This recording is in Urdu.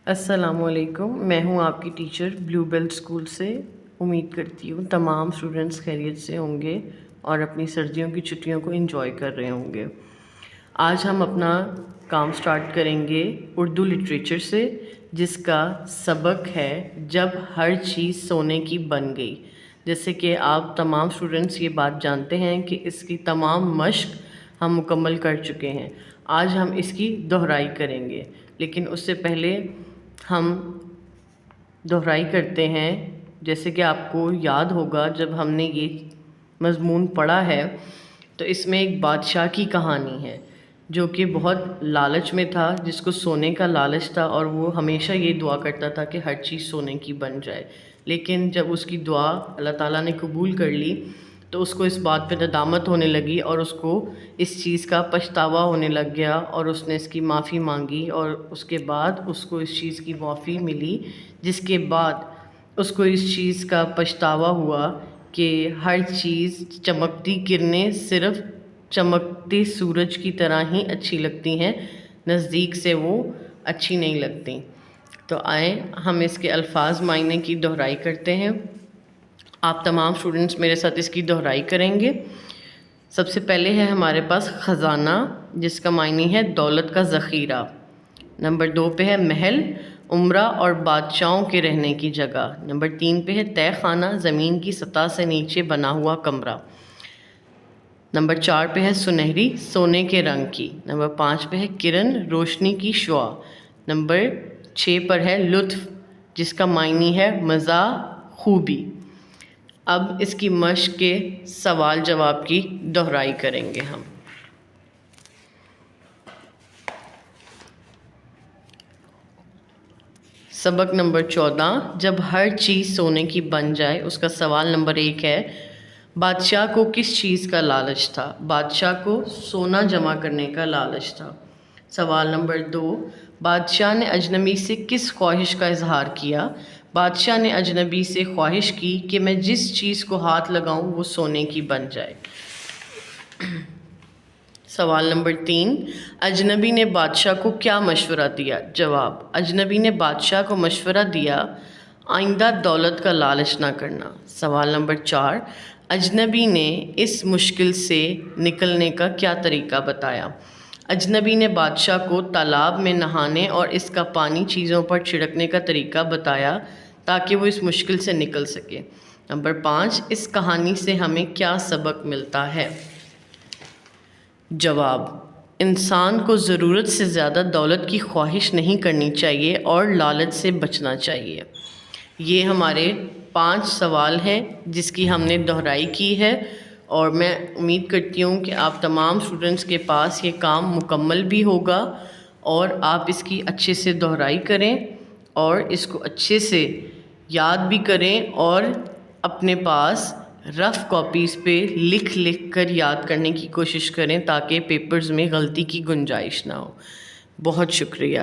السلام علیکم، میں ہوں آپ کی ٹیچر بلیو بیلٹ اسکول سے۔ امید کرتی ہوں تمام اسٹوڈنٹس خیریت سے ہوں گے اور اپنی سردیوں کی چھٹیوں کو انجوائے کر رہے ہوں گے۔ آج ہم اپنا کام سٹارٹ کریں گے اردو لٹریچر سے، جس کا سبق ہے جب ہر چیز سونے کی بن گئی۔ جیسے کہ آپ تمام اسٹوڈنٹس یہ بات جانتے ہیں کہ اس کی تمام مشق ہم مکمل کر چکے ہیں۔ آج ہم اس کی دہرائی کریں گے، لیکن اس سے پہلے ہم دہرائی کرتے ہیں۔ جیسے کہ آپ کو یاد ہوگا جب ہم نے یہ مضمون پڑھا ہے تو اس میں ایک بادشاہ کی کہانی ہے جو کہ بہت لالچ میں تھا، جس کو سونے کا لالچ تھا، اور وہ ہمیشہ یہ دعا کرتا تھا کہ ہر چیز سونے کی بن جائے۔ لیکن جب اس کی دعا اللہ تعالیٰ نے قبول کر لی تو اس کو اس بات پہ ندامت ہونے لگی اور اس کو اس چیز کا پچھتاوا ہونے لگ گیا، اور اس نے اس کی معافی مانگی، اور اس کے بعد اس کو اس چیز کی معافی ملی، جس کے بعد اس کو اس چیز کا پچھتاوا ہوا کہ ہر چیز چمکتی کرنیں صرف چمکتے سورج کی طرح ہی اچھی لگتی ہیں، نزدیک سے وہ اچھی نہیں لگتی۔ تو آئیں ہم اس کے الفاظ معنی کی دہرائی کرتے ہیں۔ آپ تمام اسٹوڈنٹس میرے ساتھ اس کی دہرائی کریں گے۔ سب سے پہلے ہے ہمارے پاس خزانہ، جس کا معنی ہے دولت کا ذخیرہ۔ نمبر 2 پہ ہے محل، عمرہ اور بادشاہوں کے رہنے کی جگہ۔ نمبر 3 پہ ہے تہ خانہ، زمین کی سطح سے نیچے بنا ہوا کمرہ۔ نمبر 4 پہ ہے سنہری، سونے کے رنگ کی۔ نمبر 5 پہ ہے کرن، روشنی کی شعاع۔ نمبر 6 پر ہے لطف، جس کا معنی ہے مزہ، خوبی۔ اب اس کی مشق کے سوال جواب کی دہرائی کریں گے ہم۔ سبق نمبر 14، جب ہر چیز سونے کی بن جائے۔ اس کا سوال نمبر 1 ہے، بادشاہ کو کس چیز کا لالچ تھا؟ بادشاہ کو سونا جمع کرنے کا لالچ تھا۔ سوال نمبر 2، بادشاہ نے اجنبی سے کس خواہش کا اظہار کیا؟ بادشاہ نے اجنبی سے خواہش کی کہ میں جس چیز کو ہاتھ لگاؤں وہ سونے کی بن جائے۔ سوال نمبر 3، اجنبی نے بادشاہ کو کیا مشورہ دیا؟ جواب، اجنبی نے بادشاہ کو مشورہ دیا آئندہ دولت کا لالچ نہ کرنا۔ سوال نمبر 4، اجنبی نے اس مشکل سے نکلنے کا کیا طریقہ بتایا؟ اجنبی نے بادشاہ کو تالاب میں نہانے اور اس کا پانی چیزوں پر چھڑکنے کا طریقہ بتایا تاکہ وہ اس مشکل سے نکل سکے۔ نمبر 5، اس کہانی سے ہمیں کیا سبق ملتا ہے؟ جواب، انسان کو ضرورت سے زیادہ دولت کی خواہش نہیں کرنی چاہیے اور لالچ سے بچنا چاہیے۔ یہ ہمارے 5 سوال ہیں جس کی ہم نے دہرائی کی ہے، اور میں امید کرتی ہوں کہ آپ تمام اسٹوڈنٹس کے پاس یہ کام مکمل بھی ہوگا اور آپ اس کی اچھے سے دہرائی کریں اور اس کو اچھے سے یاد بھی کریں، اور اپنے پاس رف کاپیز پہ لکھ کر یاد کرنے کی کوشش کریں تاکہ پیپرز میں غلطی کی گنجائش نہ ہو۔ بہت شکریہ۔